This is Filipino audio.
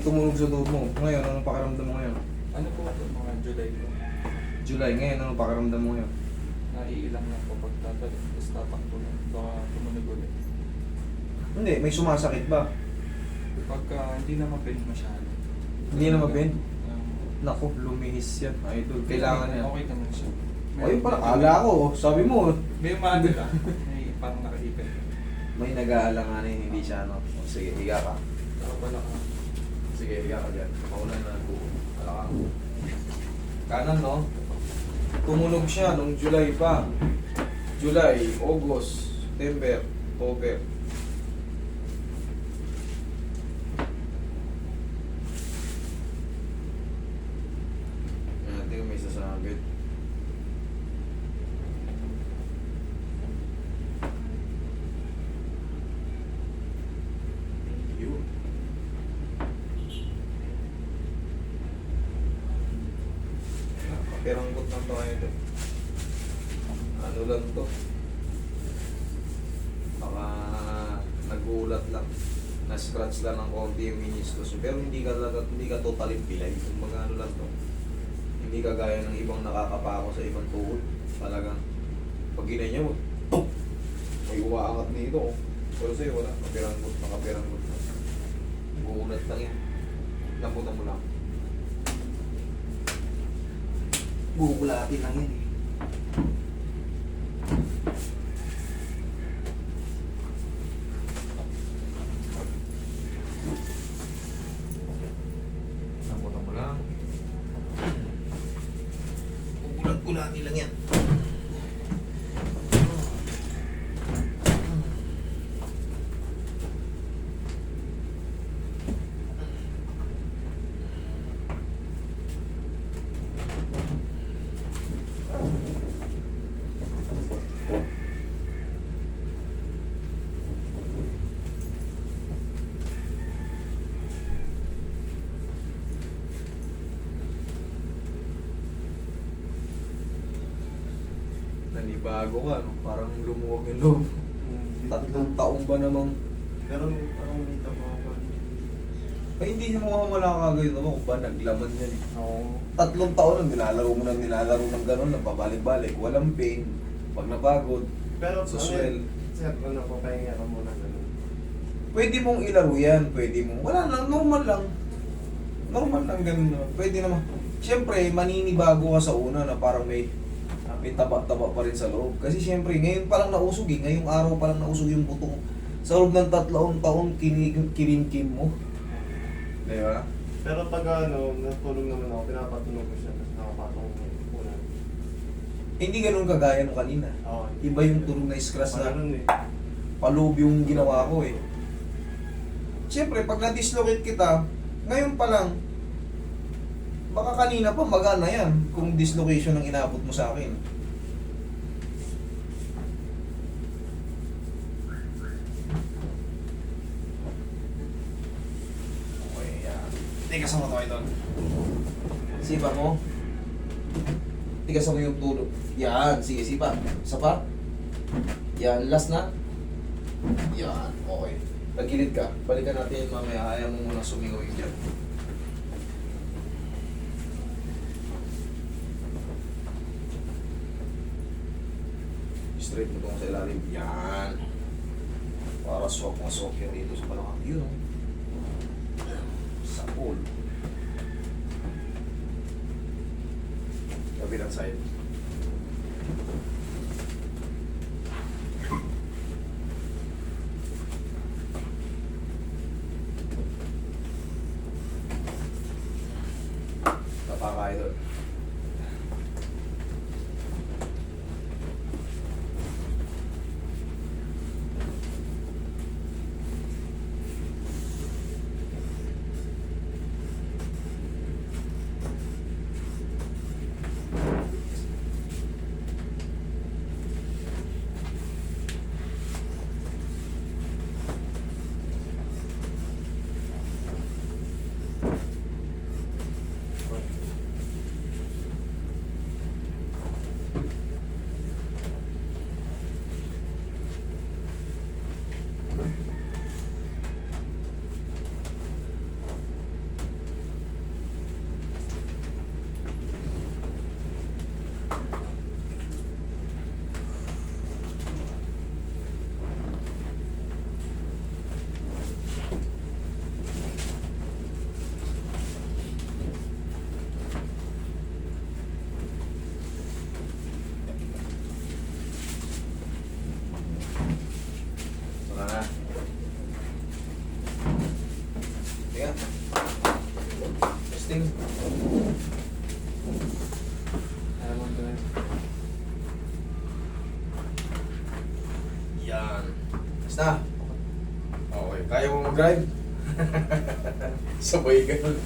tumunog sa tuhod mo. Ngayon, anong pakiramdam mo ngayon? Ano po ito, mga July po. July, ngayon, anong pakiramdam mo ngayon? Naiilang lang po pagtatalik. Tapos tatakbo lang. Baka tumunog ulit. Hindi, may sumasakit ba? Pagka hindi naman bend masyado. Hindi naman bend? Um, Naku, lumihis yan, idol. Kailangan yan. Okay naman siya. Ay, pala, kala ko, sabi mo, May umaano ka. May parang nakaipit. may nag-aalanganin, hindi siya, no? O, sige, higa ka. Nakabala ka. Sige, higa ka dyan. Paunan na ang buo. Alakang. Kanan, no? Tumunog siya nung July pa. July, August, September, October. Yan, tingnan may sasabit. Yun. Kapiranggot lang to kayo to. Ano lang to? Baka nagulat lang. Na-scratch lang ng konti yung meniscus. Pero hindi ka totally pilay. Kung mga ano lang to. Hindi ka gaya ng ibang nakakapako sa ibang tuhod. Talagang pag ginanya mo, tuk! May umaangat nito. Oh. Pero sa'yo wala. Kapiranggot, makapiranggot lang. Gulat lang yan. Lambutan mo lang. Bubulatin lang yan eh. Lambutan mo lang. Bubulat-bulatin lang yan. Nanibago ka, no? Parang lumuwag yung loob. 3 taong ba namang... Pero parang may tama pa. Ay, hindi niya mawawala kagad naman kung ba naglaman yan. Oo. 3 taon na nilalaro mo ng nilalaro ng gano'n, nagpabalik-balik, walang pain, pag napagod, Pero suswell. sir, ano po, pahinga ka muna ganun. Pwede mong ilaro yan, pwede mong... Wala lang, normal lang. Normal lang ganun. Pwede naman. Siyempre, maninibago ka sa una na parang may taba-taba pa rin sa loob. Kasi siyempre, ngayon pa lang nausog eh. Ngayong araw pa lang nausog yung buto mo. Sa loob ng 3 taon, kirinkim mo. Di ba? Pero pag ano, natulog naman ako, pinapatunog ko siya, tapos nakapatong ulan. Hindi ganun kagaya nung kanina. Oo. Iba yung tulog na scratch na Parang eh. paloob yung ginawa ko eh. Siyempre, pag na-dislocate kita, ngayon pa lang, baka kanina pa magana yan kung dislocation ang inabot mo sa akin. Okay, yan. Tigas mo ito ito. Sipa mo. Tigas mo yung tulog. Yan, sige, sipa. Isa pa. Yan, last na. Yan, okay. Pagilid ka. Balikan natin mamaya. Ayaw mo muna sumingaw yung dyan. Straight mo itong sa ilalim. Yan. Para swak yan dito sa balakang. Yun o. Sa pool. Kabilang side. Napakain doon. Basta. Okay, kaya mo mag-drive? Sabay ganun.